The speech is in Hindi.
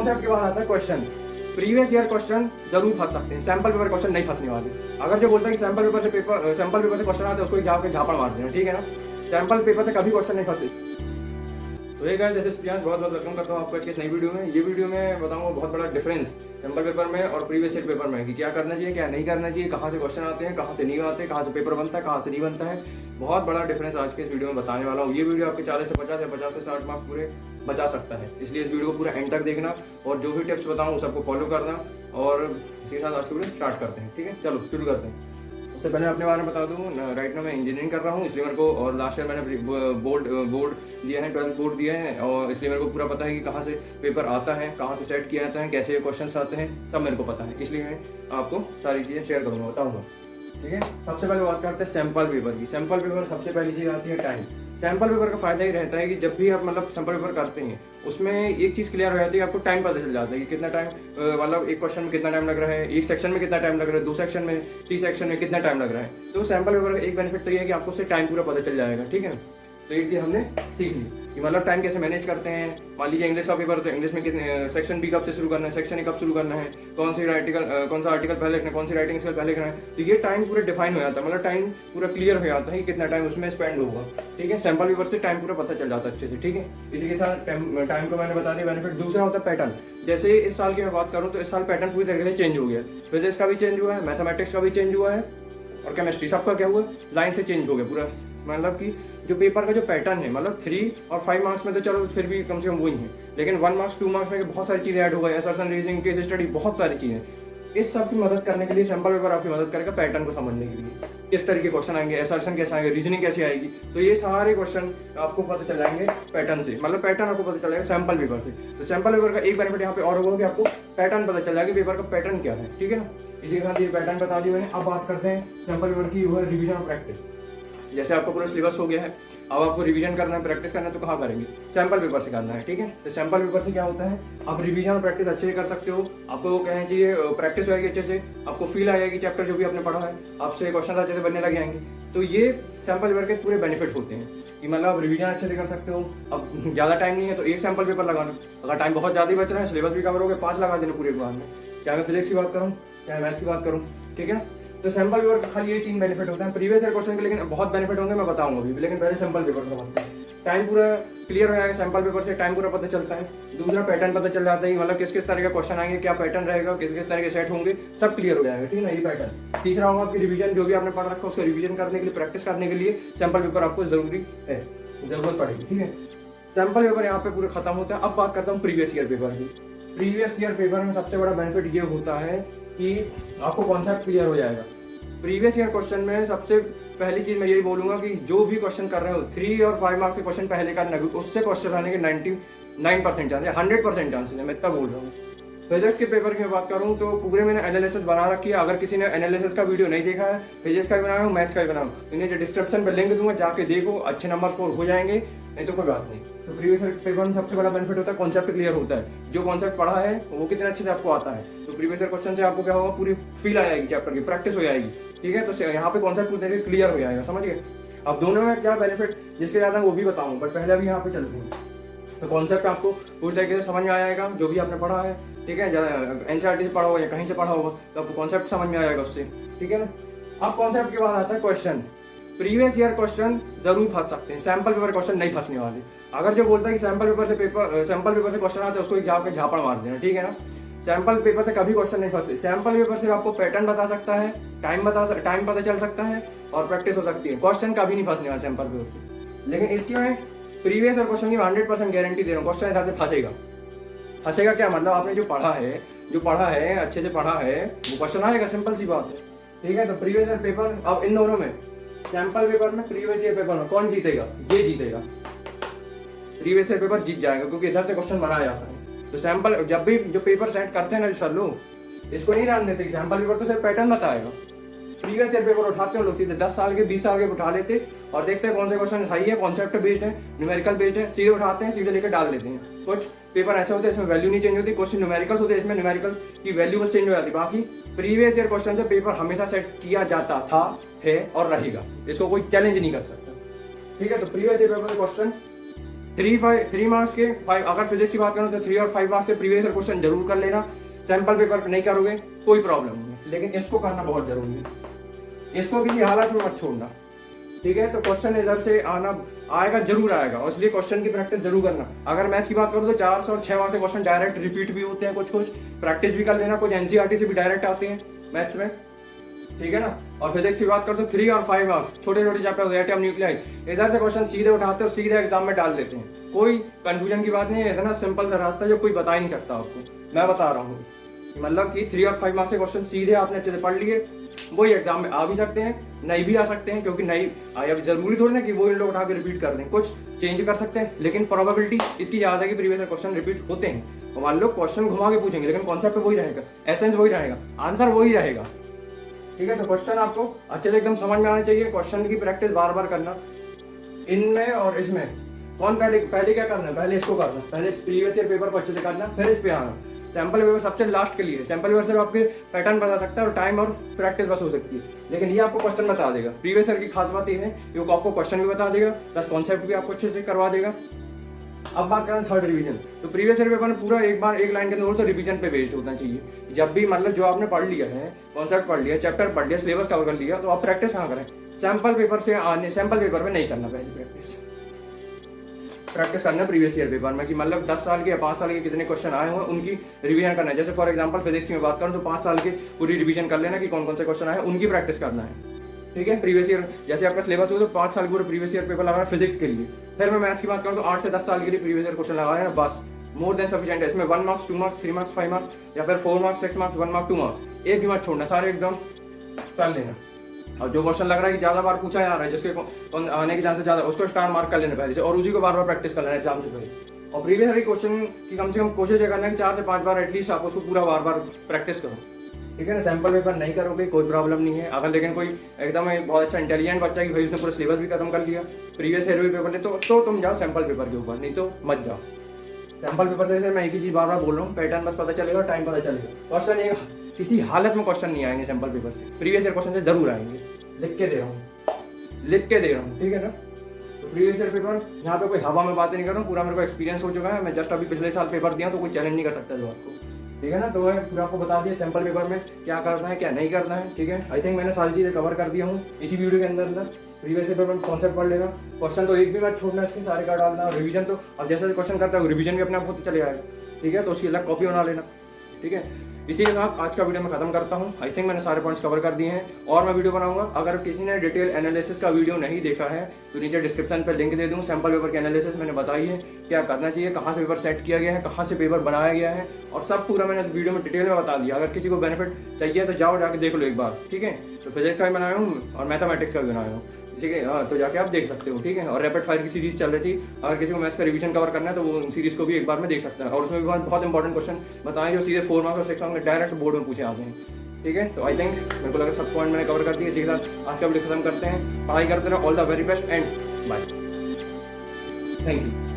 कॉन्सेप्ट के बाद आता है क्वेश्चन। प्रीवियस ईयर क्वेश्चन जरूर फंस सकते हैं, सैंपल पेपर क्वेश्चन नहीं फंसने वाले। अगर जो बोलता है कि सैंपल पेपर से क्वेश्चन आते हैं उसको जाकर झापड़ मार देना, ठीक है ना। सैंपल पेपर से कभी क्वेश्चन नहीं फंसते। तो ये गाइस, जैसे प्रियांश बहुत बहुत वेलकम करता हूँ आपको आज की इस नई वीडियो में। ये वीडियो में बताऊंगा बहुत बड़ा डिफरेंस सैंपल पेपर में और प्रीवियस ईयर पेपर में कि क्या करना चाहिए क्या नहीं करना चाहिए, कहाँ से क्वेश्चन आते हैं कहाँ से नहीं आते, कहाँ से पेपर बनता है कहाँ से नहीं बनता है। बहुत बड़ा डिफरेंस आज के इस वीडियो में बताने वाला हूँ। ये वीडियो आपके 40 से 50 या 50 से 60 मार्क्स पूरे बचा सकता है, इसलिए इस वीडियो को पूरा एंड तक देखना और जो भी टिप्स बताऊँ सबको फॉलो करना। और इसके साथ आज की वीडियो स्टार्ट करते हैं, ठीक है। चलो शुरू करते हैं। उससे पहले अपने बारे में बता दूं, राइट नाउ मैं इंजीनियरिंग कर रहा हूं, इसलिए मेरे को, और लास्ट ईयर मैंने बोर्ड दिया है, 12th बोर्ड दिया है, और इसलिए मेरे को पूरा पता है कि कहाँ से पेपर आता है, कहाँ से सेट किया जाता है, कैसे क्वेश्चंस आते हैं, सब मेरे को पता है। इसलिए मैं आपको सारी चीज़ें शेयर करूँगा, बताऊँगा, ठीक है। सबसे पहले बात करते हैं सैंपल पेपर की। सैंपल पेपर सबसे पहली चीज़ आती है टाइम। सैंपल पेपर का फायदा ही रहता है कि जब भी आप मतलब सैंपल पेपर करते हैं उसमें एक चीज़ क्लियर हो जाती है, आपको टाइम पता चल जाता है कि कितना टाइम, मतलब एक क्वेश्चन में कितना टाइम लग रहा है, एक सेक्शन में कितना टाइम लग रहा है, 2 सेक्शन में, 3 सेक्शन में कितना टाइम लग रहा है। तो सैंपल पेपर का एक बेनिफिट तो ये है कि आपको उससे टाइम पूरा पता चल जाएगा, ठीक है। तो एक चीज़ हमने सीख ली कि मतलब टाइम कैसे मैनेज करते हैं। मान लीजिए इंग्लिश का पेपर, तो इंग्लिश में कितने सेक्शन बी कब से शुरू करना है, सेक्शन ए कब शुरू करना है, कौन सा आर्टिकल पहले लिखना है, कौन सी राइटिंग स्किल पहले लिखना है। तो ये टाइम पूरा डिफाइन हो जाता है, मतलब टाइम पूरा क्लियर हो जाता है कि कितना टाइम उसमें स्पेंड होगा, ठीक है। सैंपल पेपर से टाइम पूरा पता चल जाता है अच्छे से, ठीक है। इसी के साथ टाइम को मैंने बता दिया बेनिफिट। दूसरा होता है पैटर्न। जैसे इस साल की मैं बात करूँ तो इस साल पैटर्न पूरी तरीके से चेंज हो गया। फिजिक्स का भी चेंज हुआ है, मैथमेटिक्स का भी चेंज हुआ है, और केमिस्ट्री सबका क्या हुआ, लाइन से चेंज हो गया पूरा। मतलब कि जो पेपर का जो पैटर्न है, मतलब 3 और 5 मार्क्स में तो चलो फिर भी कम से कम वही है, लेकिन 1 मार्क्स 2 मार्क्स में बहुत सारी चीज़ें ऐड हो गई, असर्शन, रीजनिंग, केस स्टडी, बहुत सारी चीज़ें। इस सब की मदद करने के लिए सैंपल पेपर आपकी मदद करेगा पैटर्न को समझने के लिए, किस तरह के क्वेश्चन आएंगे, असर्शन कैसे आएंगे, रीजनिंग कैसे आएगी। तो ये सारे क्वेश्चन आपको पता चल जाएंगे पैटर्न से, मतलब पैटर्न आपको पता चल जाएगा सैंपल पेपर से। तो सैंपल पेपर का एक बेनिफिट यहाँ पे और होगा कि आपको पैटर्न पता चल जाएगा, पेपर का पैटर्न क्या है, ठीक है ना। इसी के साथ ये पैटर्न बता दी मैंने। अब बात करते हैं सैंपल पेपर की, वो है रिविजन और प्रैक्टिस। जैसे आपको पूरा सिलेबस हो गया है, अब आपको रिवीजन करना है, प्रैक्टिस करना है, तो कहाँ करेंगे, सैंपल पेपर से करना है, ठीक है। तो सैंपल पेपर से क्या होता है, आप रिवीजन और प्रैक्टिस अच्छे से कर सकते हो। आपको कहना चाहिए प्रैक्टिस हो जाएगी अच्छे से, आपको फील आ जाएगी चैप्टर जो भी आपने पढ़ा है, आपसे क्वेश्चन अच्छे से बनने लग जाएंगे। तो ये सैंपल पेपर के पूरे बेनिफिट होते हैं कि मतलब आप रिवीजन अच्छे से कर सकते हो। अब ज़्यादा टाइम नहीं है तो एक सैंपल पेपर लगाना, अगर टाइम बहुत ज़्यादा बच रहा है, सिलेबस भी कवर हो गया, 5 लगा देना पूरे बार में, चाहे मैं फिजिक्स की बात करूँ चाहे मैथ्स की बात करूँ, ठीक है ना। तो सैंपल पेपर का खाली ये 3 बेनिफिट होते हैं। प्रीवियस ईयर क्वेश्चन के लेकिन बहुत बेनिफिट होंगे, मैं बताऊंगा अभी, लेकिन पहले सैंपल पेपर को समझते हैं। टाइम पूरा क्लियर हो जाएगा सैंपल पेपर से, टाइम पूरा पता चलता है। दूसरा पैटर्न पता चल जाता है, मतलब किस किस तरह का क्वेश्चन आएंगे, क्या पैटर्न रहेगा, किस किस तरह के सेट होंगे, सब क्लियर हो जाएगा, ठीक है ना, ये पैटर्न। तीसरा होगा आपकी रिवीजन, जो भी आपने पढ़ रखा है उसको रिवीजन करने के लिए, प्रैक्टिस करने के लिए सैंपल पेपर आपको जरूरी है, जरूरत पड़ेगी, ठीक है। सैंपल पेपर यहाँ पे पूरे खत्म होता है। अब बात करता हूँ प्रीवियस ईयर पेपर की। प्रीवियस ईयर पेपर में सबसे बड़ा बेनिफिट ये होता है कि आपको कॉन्सेप्ट क्लियर हो जाएगा। प्रीवियस ईयर क्वेश्चन में सबसे पहली चीज मैं यही बोलूंगा कि जो भी क्वेश्चन कर रहे हो 3 और 5 मार्क्स के क्वेश्चन पहले करना, उससे क्वेश्चन आने के 99% चांस है, 100% चांसेस है, मैं इतना बोल रहा हूँ। फिजिक्स के पेपर की बात करूँ तो पूरे मैंने एनालिसिस बना रखी है। अगर किसी ने एनालिसिस का वीडियो नहीं देखा है, फिजिक्स का भी बनाया हूँ, मैथ्स का भी बनाया हूँ, इन्हें जो डिस्क्रिप्शन पर लिंक दूंगा, जाके देखो, अच्छे नंबर स्कोर हो जाएंगे, नहीं तो कोई बात नहीं। तो प्रीवियस ईयर पेपर में सबसे बड़ा बेनिफिट होता है कॉन्सेप्ट क्लियर होता है, जो कॉन्सेप्ट पढ़ा है वो कितने अच्छे से आपको आता है। तो प्रीवियस ईयर क्वेश्चन से आपको क्या होगा, पूरी फील आ जाएगी चैप्टर की, प्रैक्टिस हो जाएगी, ठीक है। तो यहाँ पे कॉन्सेप्ट पूरे क्लियर हो जाएगा, समझ गए। अब दोनों में क्या बेनिफिट जिसके ज़्यादा वो भी बताऊँ, बट पहले अभी यहाँ पे चलते हैं। तो कॉन्सेप्ट आपको पूरी तरीके से समझ में आ जाएगा, जो भी आपने पढ़ा है, ठीक है। एनसीईआरटी से पढ़ा होगा या कहीं से पढ़ा होगा तो आपको कॉन्सेप्ट समझ में आ जाएगा उससे, ठीक है ना। अब कॉन्सेप्ट के बाद आता है क्वेश्चन। प्रीवियस ईयर क्वेश्चन जरूर फंस सकते हैं, सैंपल पेपर क्वेश्चन नहीं फंसने वाले। अगर जो बोलता है कि सैंपल पेपर से क्वेश्चन आते हैं उसको जाकर झापड़ मार देना, ठीक है ना। सैंपल पेपर से कभी क्वेश्चन नहीं फंसते। सैंपल पेपर से आपको पैटर्न बता सकता है, टाइम पता चल सकता है, और प्रैक्टिस हो सकती है। क्वेश्चन कभी नहीं फंसने वाला सैंपल पेपर से। लेकिन इसकी मैं प्रीवियस ईयर क्वेश्चन की 100% गारंटी दे रहा हूँ, क्वेश्चन हिसाब से फंसेगा क्या, मतलब आपने जो पढ़ा है अच्छे से पढ़ा है, वो क्वेश्चन आएगा, सिंपल सी बात है, ठीक है। तो प्रीवियस ईयर पेपर, अब इन दोनों में, सैंपल पेपर में, प्रीवियस ईयर पेपर में कौन जीतेगा, ये जीतेगा, प्रीवियस ईयर पेपर जीत जाएगा, क्योंकि इधर से क्वेश्चन बनाया जाता है। तो सैंपल, जब भी जो पेपर सेट करते हैं ना सर लोग, इसको नहीं ध्यान देते, सैंपल पेपर तो सिर्फ पैटर्न बताएगा। प्रीवियस ईयर पेपर उठाते हैं लोग सीधे 10 साल के 20 साल के उठा लेते और देखते हैं कौन से क्वेश्चन सही है, कॉन्सेप्ट बेस्ड है, न्यूमेरिकल बेस्ड है, सीधे उठाते हैं, सीधे लेकर डाल देते हैं। कुछ पेपर ऐसे होते हैं इसमें वैल्यू नहीं चेंज होती, कुछ न्यूमेरिकल्स होते हैं इसमें न्यूमेरिकल की वैल्यू बस चेंज हो जाती है। बाकी प्रीवियस ईयर क्वेश्चन से पेपर हमेशा सेट किया जाता था, है और रहेगा, इसको कोई चैलेंज नहीं कर सकता, ठीक है। तो previous year paper question 3 marks के 5, अगर फिजिक्स की बात करूँ तो 3 और 5 मार्क्स से प्रीवियस ईयर क्वेश्चन जरूर कर लेना। सैंपल पेपर नहीं करोगे कोई प्रॉब्लम नहीं है, लेकिन इसको करना बहुत जरूरी है, इसको किसी हालत में मत छोड़ना, ठीक है। तो क्वेश्चन इधर से आएगा जरूर आएगा, और इसलिए क्वेश्चन की प्रैक्टिस जरूर करना। अगर मैथ्स की बात करूँ तो 4 और 6 मार्क्स से क्वेश्चन डायरेक्ट रिपीट भी होते हैं, कुछ प्रैक्टिस भी कर लेना, कुछ एनसीईआरटी से भी डायरेक्ट आते हैं मैथ्स में, ठीक है ना। और फिजिक्स की बात करूँ तो 3 और 5 मार्क्स छोटे छोटे चैप्टर एटम न्यूक्लियाई, इधर से क्वेश्चन सीधे उठाते और सीधे एग्जाम में डाल देते हैं। कोई कंफ्यूजन की बात नहीं है, इतना सिंपल सा रास्ता जो कोई बता ही नहीं सकता आपको, मैं बता रहा हूँ। मतलब कि 3 और 5 मार्क्स के क्वेश्चन सीधे आपने अच्छे से पढ़ लिए, वही एग्जाम में आ भी सकते हैं, नहीं भी आ सकते हैं, क्योंकि नहीं आया जरूरी थोड़ी ना कि वो इन लोग उठा के रिपीट कर दें, कुछ चेंज कर सकते हैं, लेकिन प्रोबेबिलिटी इसकी ज़्यादा है कि प्रीवियस क्वेश्चन रिपीट होते हैं। तो मान लो क्वेश्चन घुमा के पूछेंगे, लेकिन कॉन्सेप्ट वही रहेगा, एसेंस वही रहेगा, आंसर वही रहेगा, ठीक है। तो क्वेश्चन आपको अच्छे से एकदम समझ में आना चाहिए, क्वेश्चन की प्रैक्टिस बार बार करना। इनमें और इसमें कौन पहले क्या करना है, पहले इसको करना, पहले प्रीवियस ईयर पेपर को अच्छे से करना, फिर इस पे आना। सैंपल पेपर सबसे लास्ट के लिए, सैंपल पेपर से आपके पैटर्न बता सकता है और टाइम और प्रैक्टिस बस हो सकती है, लेकिन ये आपको क्वेश्चन बता देगा। प्रीवियस ईयर की खास बात ये है कि वो आपको क्वेश्चन भी बता देगा, प्लस कॉन्सेप्ट भी आपको अच्छे से करवा देगा। अब बात करें थर्ड रिवीजन, तो प्रीवियस ईयर पेपर में पूरा एक बार एक लाइन के अंदर तो रिवीजन पे बेस्ड होना चाहिए। जब भी मतलब जो आपने पढ़ लिया है, कॉन्सेप्ट पढ़ लिया, चैप्टर पढ़ लिया, सिलेबस कवर कर लिया, तो आप प्रैक्टिस कहाँ करें, सैंपल पेपर से आने, सैंपल पेपर में नहीं करना, पहले प्रैक्टिस करना प्रीवियस ईयर पेपर में, कि मतलब 10 साल के या 5 साल के कितने क्वेश्चन आए हुए उनकी रिवीजन करना है। जैसे फॉर एग्जांपल फिजिक्स में बात करूं तो 5 साल की पूरी रिवीजन कर लेना कि कौन कौन से क्वेश्चन आए, उनकी प्रैक्टिस करना है, ठीक है। प्रीवियस ईयर जैसे आपका सिलेबस हो तो 5 साल पूरे प्रीवियस ईयर पेपर लगाना फिजिक्स के लिए। फिर मैं मैथ्स की बात करूँ तो 8 से 10 साल के लिए प्रीवियस ईयर क्वेश्चन लगाए हैं, बस मोर देन सफिशिएंट है। इसमें 1 मार्क्स, 2 मार्क्स, 3 मार्क्स, 5 मार्क्स या फिर 4 मार्क्स, 6 मार्क्स, 1 मार्क, 2 मार्क्स, एक भी मत छोड़ना, सारे एकदम कर लेना। और जो क्वेश्चन लग रहा है कि ज्यादा बार पूछा जा रहा है, जिसके आने के चांसेस ज्यादा, उसको स्टार मार्क कर लेना पहले से, और उसी को बार बार प्रैक्टिस कर लेना एग्जाम से पहले। और प्रीवियस ईयर क्वेश्चन की कम से कम कोशिश करना है कि 4 से 5 बार एटलीस्ट आप उसको पूरा बार बार प्रैक्टिस करो, ठीक है ना। सैंपल पेपर नहीं करोगे कोई प्रॉब्लम नहीं है। अगर लेकिन कोई एकदम बहुत अच्छा इंटेलिजेंट बच्चा कि भाई उसने पूरा सिलेबस भी खत्म कर लिया प्रीवियस ईयर पेपर ने, तो तुम जाओ सैंपल पेपर के ऊपर, नहीं तो मत जाओ। सैंपल पेपर से मैं एक ही चीज बार बार बोल रहा हूँ, पैटर्न बस पता चलेगा, टाइम पता चलेगा, क्वेश्चन ये किसी हालत में क्वेश्चन नहीं आएंगे सैंपल पेपर से, प्रीवियस ईयर क्वेश्चन से जरूर आएंगे, लिख के दे रहा हूँ, ठीक है ना। तो प्रीवियस ईयर पेपर यहाँ पे कोई हवा में बातें नहीं कर रहा हूँ, पूरा मेरे को एक्सपीरियंस हो चुका है, मैं जस्ट अभी पिछले साल पेपर दिया तो कोई चैलेंज नहीं कर सकता जो आपको, ठीक है ना। तो मैं पूरा आपको बता दिया सैंपल पेपर में क्या करना है क्या नहीं करना है, ठीक है। आई थिंक मैंने सारी चीज़ें कवर कर दिया हूँ इसी वीडियो के अंदर। प्रीवियस ईयर पेपर में कॉन्सेप्ट पढ़ लेना, क्वेश्चन तो एक भी मत छोड़ना, इसके सारे का डालना, रिवीजन तो अब जैसे क्वेश्चन करता है रिवीजन भी अपने आप होते चले आएगा, ठीक है। तो उसकी अलग कॉपी बना लेना, ठीक है। इसी के साथ आज का वीडियो मैं खत्म करता हूँ। आई थिंक मैंने सारे पॉइंट्स कवर कर दिए हैं, और मैं वीडियो बनाऊंगा। अगर किसी ने डिटेल एनालिसिस का वीडियो नहीं देखा है तो नीचे डिस्क्रिप्शन पर लिंक दे दूँ। सैंपल पेपर की एनालिसिस मैंने बताई है, क्या करना चाहिए, कहाँ से पेपर सेट किया गया है, कहाँ से पेपर बनाया गया है, और सब पूरा मैंने वीडियो में डिटेल में बता दिया। अगर किसी को बेनिफिट चाहिए तो जाओ जाके देख लो एक बार, ठीक है। तो फिजिक्स का भी बनाया हूँ और मैथमेटिक्स का भी बनाया हूँ, ठीक है। हाँ, तो जाके आप देख सकते हो, ठीक है। और रैपिड फायर की सीरीज चल रही थी, अगर किसी को मैथ्स का रिवीजन कवर करना है तो वो सीरीज को भी एक बार में देख सकता है, और उसमें भी बहुत इंपॉर्टेंट क्वेश्चन बताएं जो सीधे 4 मार्क्स और 6 मार्क्स में डायरेक्ट बोर्ड में पूछे आते हैं, ठीक है। तो आई थिंक मेरे को लगा सब पॉइंट मैंने कवर कर दिए। इसी के साथ आज का वीडियो खत्म करते हैं। पढ़ाई करते रहो, all the very best and bye, thank you.